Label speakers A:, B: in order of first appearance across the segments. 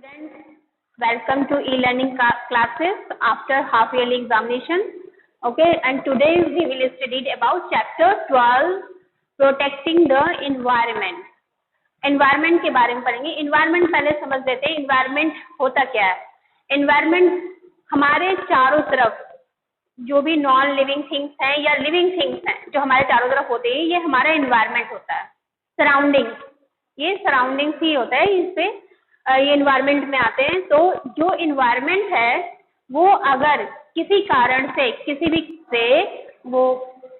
A: Students, welcome to e-learning classes after half yearly examination. Okay, and today we will study about chapter 12, protecting the environment. Environment के बारे में पढ़ेंगे. Environment पहले समझ लेते हैं. Environment होता क्या है? Environment हमारे चारों तरफ जो भी नॉन लिविंग थिंग्स हैं या लिविंग थिंग्स हैं जो हमारे चारों तरफ होते हैं, ये हमारा एनवायरनमेंट होता है. सराउंडिंग्स, ये सराउंडिंग्स ही होता है, इस पे ये एनवायरनमेंट में आते हैं. तो जो एनवायरनमेंट है वो अगर किसी कारण से किसी भी से वो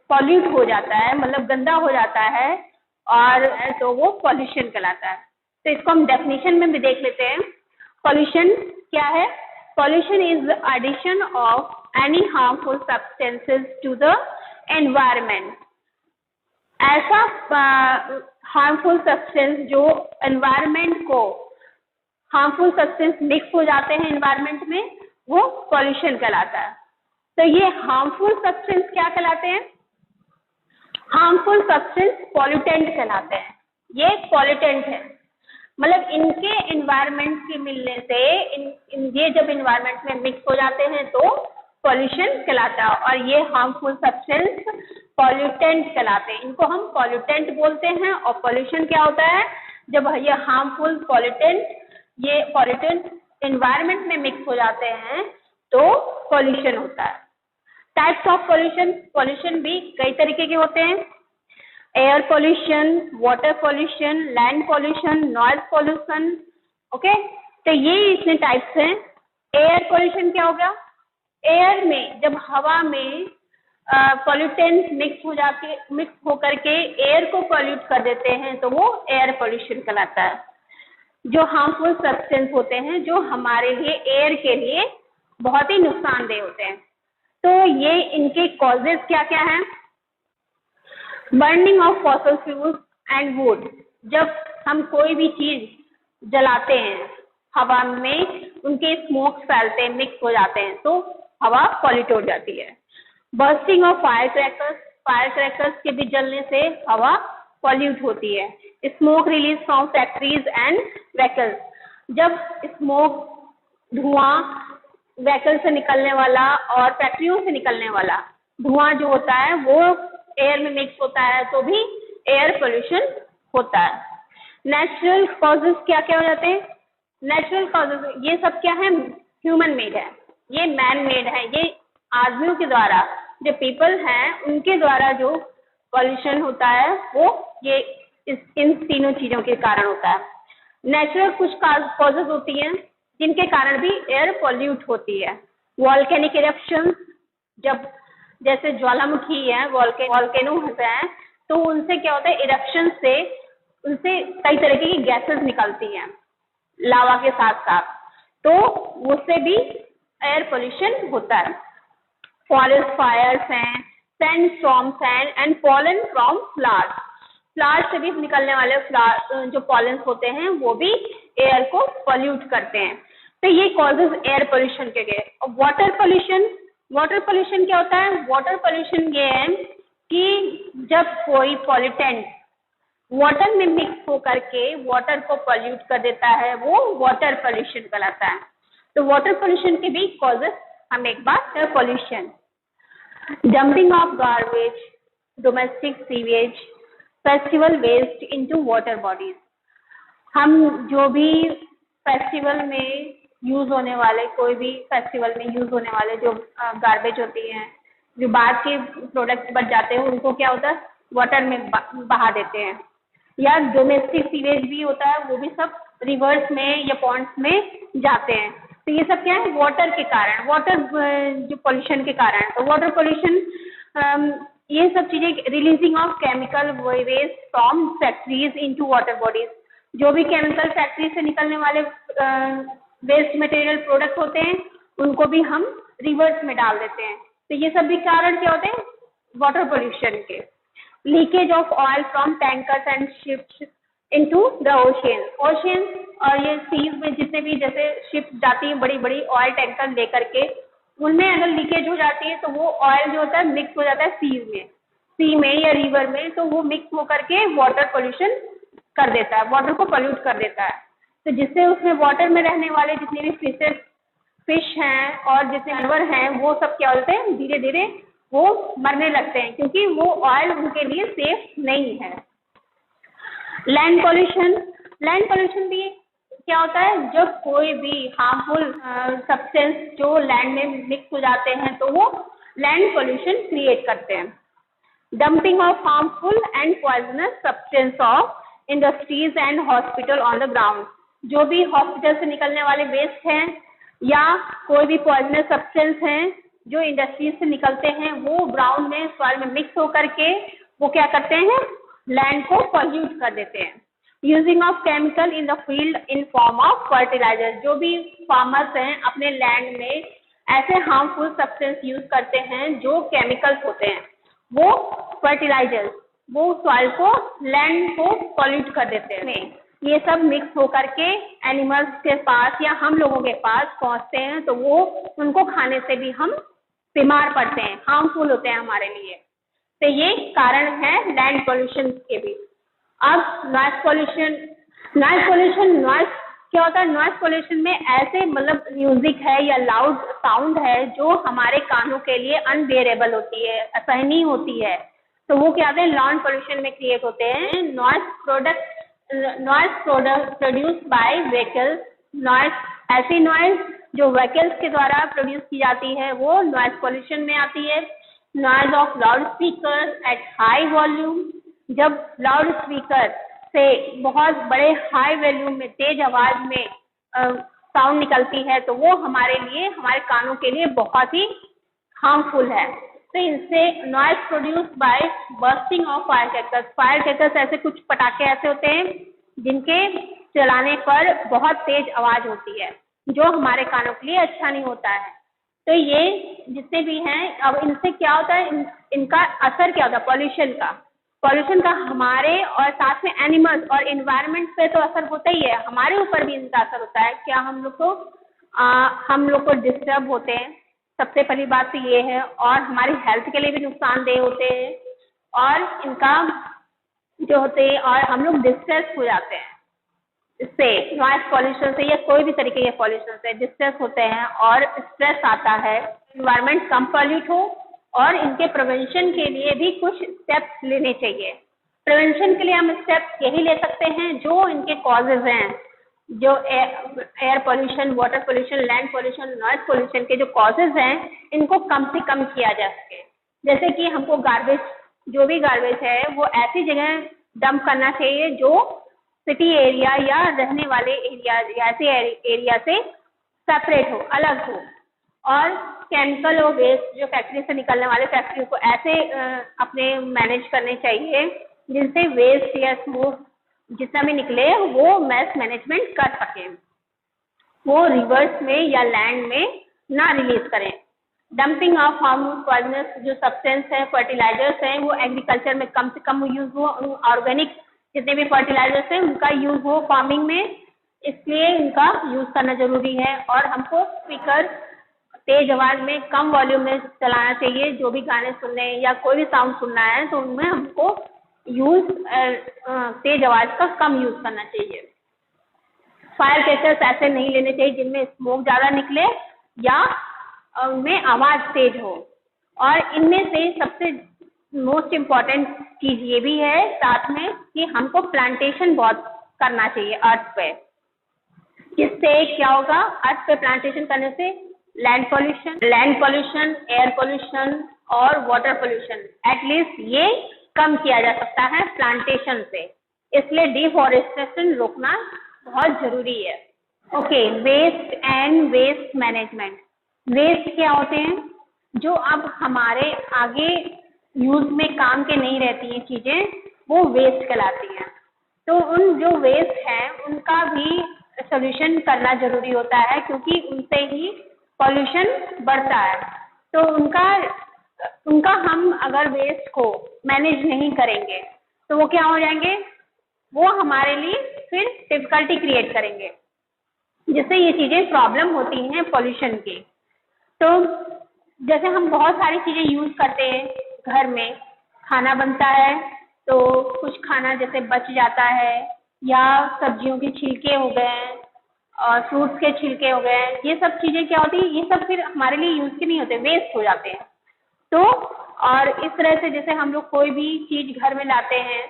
A: पॉल्यूट हो जाता है, मतलब गंदा हो जाता है, और तो वो पॉल्यूशन कहलाता है. तो इसको हम डेफिनेशन में भी देख लेते हैं. पॉल्यूशन क्या है? Pollution is addition of any harmful substances to the environment. ऐसा harmful substance जो environment को harmful substance mix हो जाते हैं environment में, वो pollution कहलाता है. तो ये harmful substance क्या कहलाते हैं? harmful substance pollutant कहलाते हैं. ये pollutant है, मतलब इनके environment के मिलने से ये जब environment में mix हो जाते हैं तो पॉल्यूशन कहलाता है, और ये हार्मफुल सब्सटेंस पॉल्यूटेंट कहलाते हैं. इनको हम पॉल्यूटेंट बोलते हैं. और पॉल्यूशन क्या होता है? जब ये हार्मफुल ये पॉल्यूटेंट एनवायरनमेंट में मिक्स हो जाते हैं तो पॉल्यूशन होता है. Types of pollution. पॉल्यूशन भी कई तरीके के होते हैं. Air pollution, water pollution, land pollution, noise pollution. Okay, तो ये इसमें टाइप्स हैं. एयर पॉल्यूशन क्या हो गया? एयर में जब हवा में पॉल्यूटेंट्स मिक्स होकर के एयर को पॉल्यूट कर देते हैं तो वो एयर पॉल्यूशन कहलाता है. जो हार्मफुल सब्सटेंस होते हैं जो हमारे लिए एयर के लिए बहुत ही नुकसानदेह होते हैं. तो ये इनके कॉजेज क्या क्या हैं? Burning of fossil fuels and would. जब हम कोई भी चीज जलाते हैं हवा में उनके स्मोक फैलते हैं, मिक्स हो जाते हैं, तो हवा पॉल्यूट हो जाती है. Bursting of fire crackers. Fire crackers के भी जलने से हवा पॉल्यूट होती है. Smoke release from factories and vehicles. जब स्मोक धुआं व्हीकल से निकलने वाला और फैक्ट्रियों से निकलने वाला धुआं जो होता है वो एयर में मिक्स होता है तो भी एयर पोल्यूशन होता है. नेचुरल कॉजेज क्या क्या हो जाते हैं? नेचुरल कॉजेज ये सब क्या है? ह्यूमन मेड है, ये मैन मेड है. ये आदमियों के द्वारा, जो पीपल हैं उनके द्वारा जो पॉल्यूशन होता है वो ये इन तीनों चीजों के कारण होता है. नेचुरल कुछ कॉजेज होती हैं जिनके कारण भी एयर पॉल्यूट होती है. वॉल्केनिक इरप्शन, जब जैसे ज्वालामुखी है, वॉल्केनो हैं, तो उनसे क्या होता है? इरप्शन से उनसे कई तरह की गैसेस निकलती हैं लावा के साथ साथ, तो उससे भी एयर पोल्यूशन होता है. फॉरेस्ट फायर्स हैं, सैंड स्टॉर्म्स हैं, and pollen from flowers. Flowers से भी निकलने वाले जो पॉलन्स होते हैं वो भी एयर को पॉल्यूट करते हैं. तो ये कॉजेज एयर पोल्यूशन के गए. और वाटर पोल्यूशन. वाटर पोल्यूशन क्या होता है? वाटर पोल्यूशन ये है कि जब कोई पॉल्यूटेंट वाटर में मिक्स होकर के वाटर को पॉल्यूट कर देता है वो वाटर पोल्यूशन कहलाता है. तो वाटर पोल्यूशन के भी कॉजेज हम एक बार. Air pollution, dumping of garbage, domestic sewage, festival waste into water bodies. हम जो भी फेस्टिवल में यूज होने वाले, कोई भी फेस्टिवल में यूज होने वाले जो गार्बेज होती हैं, जो बाद के प्रोडक्ट्स बच जाते हैं, उनको क्या होता है? वाटर में बहा देते हैं. या डोमेस्टिक सीवेज भी होता है, वो भी सब रिवर्स में या पॉन्ड्स में जाते हैं. तो ये सब क्या है? वाटर के कारण, वाटर जो पोल्यूशन के कारण. तो वाटर पोल्यूशन ये सब चीजें, releasing of chemical waste from factories into water bodies. जो भी केमिकल फैक्ट्री से निकलने वाले वेस्ट मटेरियल प्रोडक्ट होते हैं उनको भी हम रिवर्स में डाल देते हैं. तो ये सब भी कारण क्या होते हैं? वाटर पोल्यूशन के. Leakage of oil from tankers and ships into the ocean. Ocean और ये सीज में जितने भी जैसे शिप जाती हैं बड़ी बड़ी ऑयल टैंकर लेकर के, उनमें अगर लीकेज हो जाती है तो वो ऑयल जो होता है मिक्स हो जाता है सी में या रिवर में, तो वो मिक्स होकर के वाटर पोल्यूशन कर देता है, वाटर को पोल्यूट कर देता है. तो जिससे उसमें वाटर में रहने वाले जितने भी फिश हैं और जितने जानवर हैं वो सब क्या होते हैं, धीरे धीरे वो मरने लगते हैं क्योंकि वो ऑयल उनके लिए सेफ नहीं है। लैंड पोल्यूशन भी क्या होता है, जब कोई भी हार्मफुल सब्सटेंस जो लैंड में मिक्स हो जाते हैं तो वो लैंड पोल्यूशन क्रिएट करते हैं। Dumping of harmful and poisonous substance of industries and hospital on the ground, जो भी हॉस्पिटल से निकलने वाले वेस्ट हैं या कोई भी पॉइजनस सब्सटेंस हैं जो इंडस्ट्रीज से निकलते हैं वो ग्राउंड में सॉइल में मिक्स होकर के वो क्या करते हैं, लैंड को पॉल्यूट कर देते हैं। Using of chemical in the field in form of fertiliser, जो भी फार्मर्स हैं अपने लैंड में ऐसे हार्मफुल सब्सटेंस यूज करते हैं जो केमिकल्स होते हैं, वो फर्टिलाइजर्स वो सॉइल को लैंड को पॉल्यूट कर देते हैं। ये सब मिक्स होकर के एनिमल्स के पास या हम लोगों के पास पहुंचते हैं तो वो उनको खाने से भी हम बीमार पड़ते हैं, हार्मफुल होते हैं हमारे लिए। तो ये कारण है लैंड पोल्यूशन के भी। अब नॉइस पोल्यूशन क्या होता है, नॉइस पोल्यूशन में ऐसे मतलब म्यूजिक है या लाउड साउंड है जो हमारे कानों के लिए अनबेरेबल होती है, असहनीय होती है, तो वो क्या होते हैं लैंड पोल्यूशन में क्रिएट होते हैं। नॉइस प्रोड्यूस बाय व्हीकल्स, ऐसी नॉइस जो व्हीकल्स के द्वारा प्रोड्यूस की जाती है वो नॉइस पोल्यूशन में आती है। Noise of loud speaker at high volume, जब लाउड स्पीकर से बहुत बड़े हाई वॉल्यूम में तेज आवाज में साउंड निकलती है तो वो हमारे लिए, हमारे कानों के लिए बहुत ही हार्मफुल है। तो इनसे noise produce by bursting of fire crackers ऐसे कुछ पटाखे ऐसे होते हैं जिनके चलाने पर बहुत तेज आवाज होती है जो हमारे कानों के लिए अच्छा नहीं होता है। तो ये जितने भी हैं, अब इनसे क्या होता है, इनका असर क्या होता है पॉल्यूशन का हमारे और साथ में एनिमल्स और इन्वायरमेंट पे तो असर होता ही है, हमारे ऊपर भी इनका असर होता है। क्या हम लोग को डिस्टर्ब होते हैं, सबसे पहली बात तो ये है, और हमारी हेल्थ के लिए भी नुकसानदेह होते हैं और इनका जो होते हैं, और हम लोग डिस्ट्रेस हो जाते हैं इससे, नॉइस पॉल्यूशन से या कोई भी तरीके के पॉल्यूशन से डिस्ट्रेस होते हैं और स्ट्रेस आता है। इन्वायरमेंट कम पॉल्यूट हो और इनके प्रिवेंशन के लिए भी कुछ स्टेप्स लेने चाहिए। प्रिवेंशन के लिए हम स्टेप्स यही ले सकते हैं जो इनके कॉजेज हैं, जो air pollution, water pollution, land pollution, noise pollution के जो कॉजेज हैं इनको कम से कम किया जा सके। जैसे कि हमको जो भी गार्बेज है वो ऐसी जगह डंप करना चाहिए जो सिटी एरिया या रहने वाले एरिया या ऐसे एरिया से सेपरेट हो, अलग हो। और केमिकल और वेस्ट जो फैक्ट्री से निकलने वाले फैक्ट्री को ऐसे अपने मैनेज करने चाहिए जिनसे वेस्ट या स्मोक जितना भी निकले वो मैस मैनेजमेंट कर सकें, वो रिवर्स में या लैंड में ना रिलीज करें। डंपिंग ऑफ हार्मफुल पॉइजनस जो सब्सटेंस है, फर्टिलाइजर्स हैं, वो एग्रीकल्चर में कम से कम यूज हो। ऑर्गेनिक जितने भी फर्टिलाइजर्स हैं उनका यूज हो फार्मिंग में, इसलिए इनका यूज करना जरूरी है। और हमको स्पीकर तेज आवाज में कम वॉल्यूम में चलाना चाहिए, जो भी गाने सुनने या कोई भी साउंड सुनना है तो उनमें हमको तेज आवाज का कम यूज करना चाहिए। फायर क्रैकर्स ऐसे नहीं लेने चाहिए जिनमें स्मोक ज़्यादा निकले या उनमें आवाज़ तेज हो। और इनमें से सबसे मोस्ट इम्पॉर्टेंट चीज़ ये भी है साथ में कि हमको प्लांटेशन बहुत करना चाहिए अर्थ पे। जिससे क्या होगा, अर्थ पे प्लांटेशन करने से लैंड पोल्यूशन, एयर पोल्यूशन और वाटर पोल्यूशन एटलीस्ट ये कम किया जा सकता है प्लांटेशन से। इसलिए डिफॉरेस्टेशन रोकना बहुत जरूरी है। Okay, waste and waste management. Waste क्या होते हैं, जो अब हमारे आगे यूज में काम के नहीं रहती हैं चीजें, वो वेस्ट कहलाती हैं। तो उन जो वेस्ट हैं उनका भी सोल्यूशन करना जरूरी होता है क्योंकि उनसे ही पॉल्यूशन बढ़ता है। तो उनका हम अगर वेस्ट को मैनेज नहीं करेंगे तो वो क्या हो जाएंगे, वो हमारे लिए फिर डिफिकल्टी क्रिएट करेंगे, जिससे ये चीज़ें प्रॉब्लम होती हैं पॉल्यूशन की। तो जैसे हम बहुत सारी चीज़ें यूज़ करते हैं, घर में खाना बनता है तो कुछ खाना जैसे बच जाता है या सब्जियों के छिलके हो गए हैं और फ्रूट्स के छिलके हो गए, ये सब चीज़ें क्या होती है, ये सब फिर हमारे लिए यूज़ के नहीं होते, वेस्ट हो जाते हैं। तो और इस तरह से जैसे हम लोग कोई भी चीज़ घर में लाते हैं,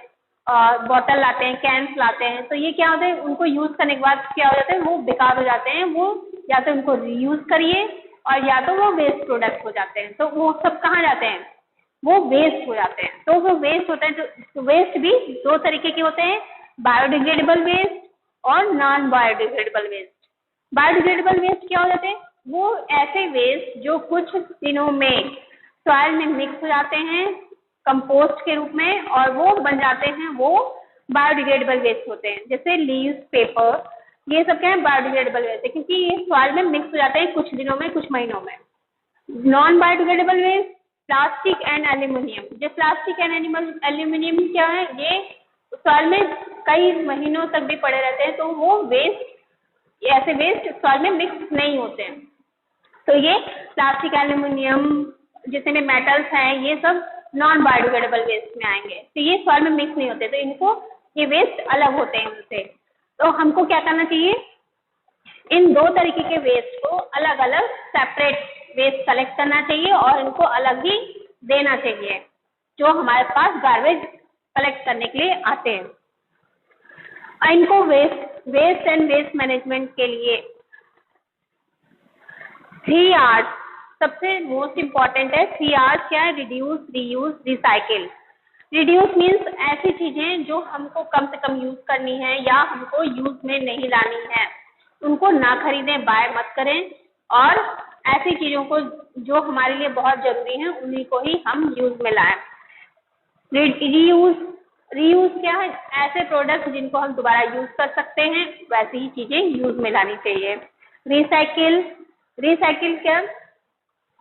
A: बॉटल लाते हैं, कैंस लाते हैं, तो ये क्या होता है, उनको यूज़ करने के बाद क्या हो जाता है, वो बेकार हो जाते हैं, वो या तो उनको रीयूज़ करिए और या तो वो वेस्ट प्रोडक्ट हो जाते हैं। तो वो सब कहाँ जाते हैं, वो वेस्ट हो जाते हैं। तो वो वेस्ट होता है, तो वेस्ट भी दो तरीके के होते हैं, बायोडिग्रेडेबल वेस्ट और non biodegradable waste. Biodegradable waste क्या हो जाते हैं, वो ऐसे वेस्ट जो कुछ दिनों में सॉइल में मिक्स हो जाते हैं कंपोस्ट के रूप में और वो बन जाते हैं, वो बायोडिग्रेडेबल वेस्ट होते हैं। जैसे लीव्स, पेपर, ये सब क्या है, बायोडिग्रेडेबल वेस्ट है, क्योंकि ये सॉइल में मिक्स हो जाते हैं कुछ दिनों में, कुछ महीनों में। Non biodegradable waste plastic and aluminium. जो प्लास्टिक एंड एल्यूमिनियम क्या है, ये सॉइल में कई महीनों तक भी पड़े रहते हैं, तो वो वेस्ट, ऐसे वेस्ट सॉइल में मिक्स नहीं होते हैं। तो ये प्लास्टिक, एल्यूमिनियम, जितने मेटल्स हैं, ये सब नॉन बायोडिग्रेडेबल वेस्ट में आएंगे। तो ये सॉइल में मिक्स नहीं होते, तो इनको, ये वेस्ट अलग होते हैं उनसे। तो हमको क्या करना चाहिए, इन दो तरीके के वेस्ट को अलग अलग सेपरेट वेस्ट कलेक्ट करना चाहिए और इनको अलग ही देना चाहिए, जो हमारे पास गार्बेज कलेक्ट करने के लिए आते हैं। इनको वेस्ट एंड वेस्ट मैनेजमेंट के लिए 3 R's सबसे मोस्ट इम्पॉर्टेंट है। 3 R's क्या है, reduce, reuse, recycle. Reduce means ऐसी चीजें जो हमको कम से कम यूज करनी है या हमको यूज में नहीं लानी है, उनको ना खरीदें, बाय मत करें, और ऐसी चीजों को जो हमारे लिए बहुत जरूरी है उन्हीं को ही हम यूज में लाएं। रीयूज क्या है, ऐसे प्रोडक्ट जिनको हम दोबारा यूज कर सकते हैं, वैसी ही चीजें यूज में लानी चाहिए। रिसाइकिल क्या,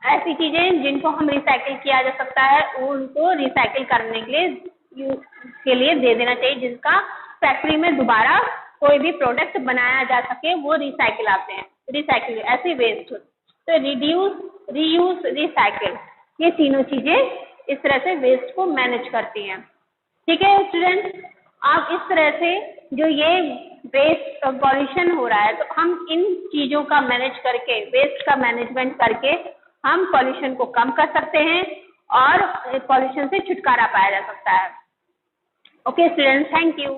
A: ऐसी चीजें जिनको हम रिसाइकिल किया जा सकता है, उनको रिसाइकिल करने के लिए दे देना चाहिए, जिसका फैक्ट्री में दोबारा कोई भी प्रोडक्ट बनाया जा सके, वो रिसाइकिल आते हैं। रिसाइकिल ऐसे वेस्ट। तो रिड्यूस, रीयूज, रिसाइकिल, ये तीनों चीजें इस तरह से वेस्ट को मैनेज करती हैं। ठीक है स्टूडेंट्स, आप इस तरह से जो ये वेस्ट पॉल्यूशन हो रहा है, तो हम इन चीजों का मैनेज करके, वेस्ट का मैनेजमेंट करके हम पॉल्यूशन को कम कर सकते हैं और पॉल्यूशन से छुटकारा पाया जा सकता है। Okay students, thank you.